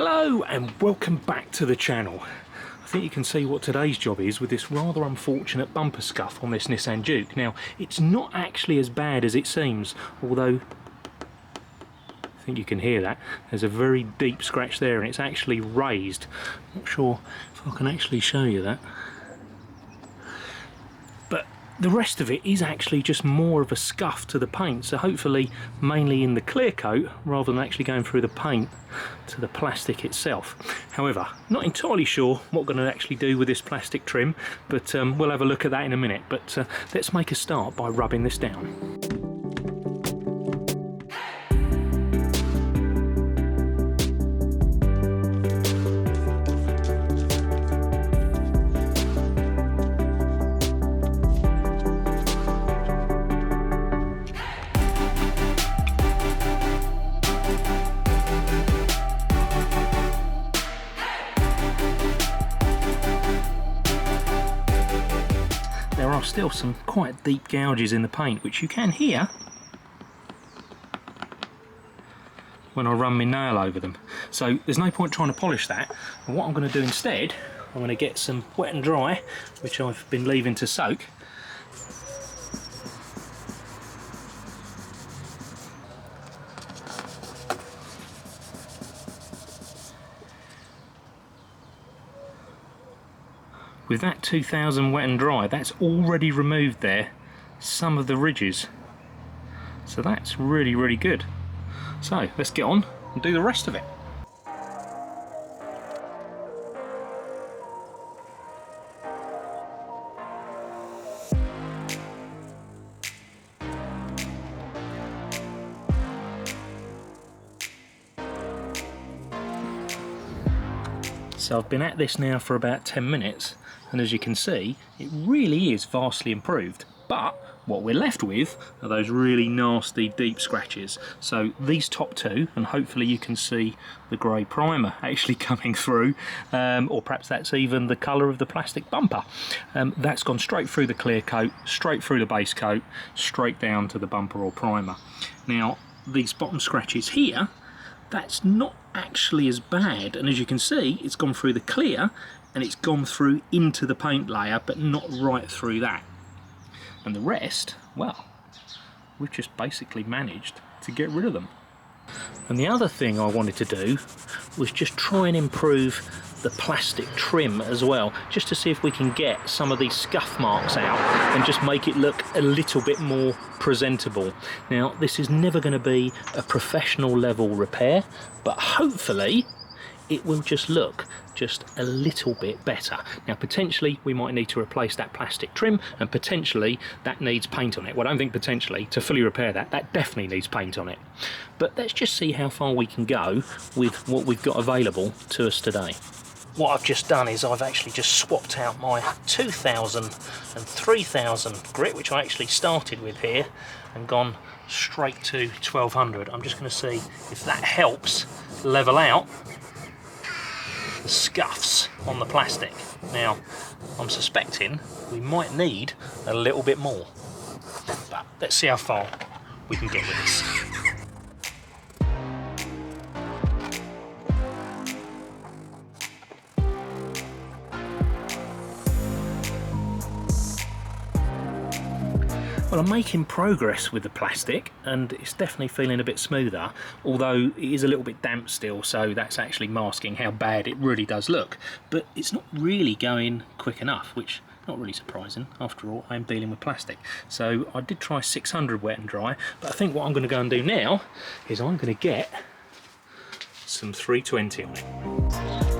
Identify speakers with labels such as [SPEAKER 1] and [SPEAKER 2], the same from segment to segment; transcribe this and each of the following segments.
[SPEAKER 1] Hello and welcome back to the channel. I think you can see what today's job is with this rather unfortunate bumper scuff on this Nissan Juke. Now, it's not actually as bad as it seems, although I think you can hear that. There's a very deep scratch there and it's actually raised. I'm not sure if I can actually show you that. But the rest of it is actually just more of a scuff to the paint, so hopefully mainly in the clear coat rather than actually going through the paint to the plastic itself. However, not entirely sure what we're going to actually do with this plastic trim, but we'll have a look at that in a minute. But let's make a start by rubbing this down. There are still some quite deep gouges in the paint, which you can hear when I run my nail over them. So there's no point trying to polish that. And what I'm going to do instead, I'm going to get some wet and dry, which I've been leaving to soak. With that 2000 wet and dry, that's already removed there some of the ridges. So that's really, really good. So let's get on and do the rest of it. So I've been at this now for about 10 minutes, and as you can see, it really is vastly improved. But what we're left with are those really nasty deep scratches. So these top two, and hopefully you can see the grey primer actually coming through, or perhaps that's even the colour of the plastic bumper. That's gone straight through the clear coat, straight through the base coat, straight down to the bumper or primer. Now, these bottom scratches here, that's not actually as bad, and as you can see, it's gone through the clear and it's gone through into the paint layer, but not right through that. And the rest, well, we've just basically managed to get rid of them. And the other thing I wanted to do was just try and improve the plastic trim as well, just to see if we can get some of these scuff marks out and just make it look a little bit more presentable. Now, this is never going to be a professional level repair, but hopefully it will just look just a little bit better. Now, potentially we might need to replace that plastic trim, and potentially that needs paint on it. Well, I don't think potentially, to fully repair that, that definitely needs paint on it. But let's just see how far we can go with what we've got available to us today. What I've just done is I've actually just swapped out my 2000 and 3000 grit, which I actually started with here, and gone straight to 1200. I'm just going to see if that helps level out the scuffs on the plastic. Now, I'm suspecting we might need a little bit more, but let's see how far we can get with this. Well, I'm making progress with the plastic and it's definitely feeling a bit smoother, although it is a little bit damp still, so that's actually masking how bad it really does look. But it's not really going quick enough, which is not really surprising. After all, I'm dealing with plastic. So I did try 600 wet and dry, but I think what I'm going to go and do now is I'm going to get some 320 on it.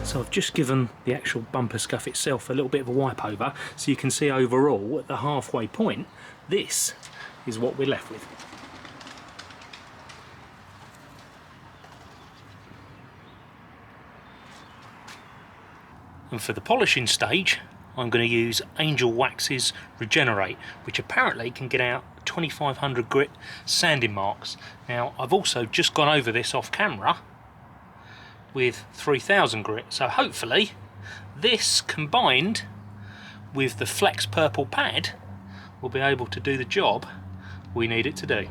[SPEAKER 1] So I've just given the actual bumper scuff itself a little bit of a wipe over, so you can see overall at the halfway point, this is what we're left with. And for the polishing stage, I'm going to use Angel Wax's Regenerate, which apparently can get out 2500 grit sanding marks. Now, I've also just gone over this off camera, with 3000 grit. So hopefully this combined with the Flex Purple pad will be able to do the job we need it to do.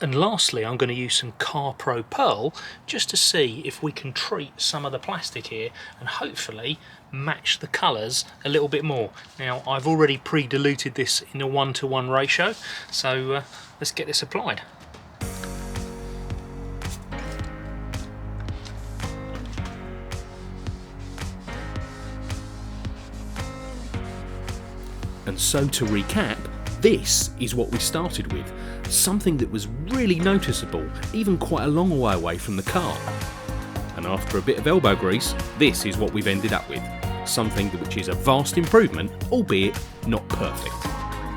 [SPEAKER 1] And lastly, I'm going to use some Car Pro Pearl just to see if we can treat some of the plastic here and hopefully match the colours a little bit more. Now, I've already pre-diluted this in a 1:1 ratio, so let's get this applied. And so to recap, this is what we started with. Something that was really noticeable, even quite a long way away from the car. And after a bit of elbow grease, this is what we've ended up with. Something which is a vast improvement, albeit not perfect.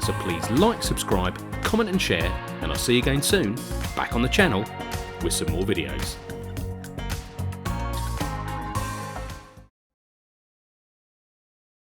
[SPEAKER 1] So please like, subscribe, comment and share, and I'll see you again soon, back on the channel with some more videos.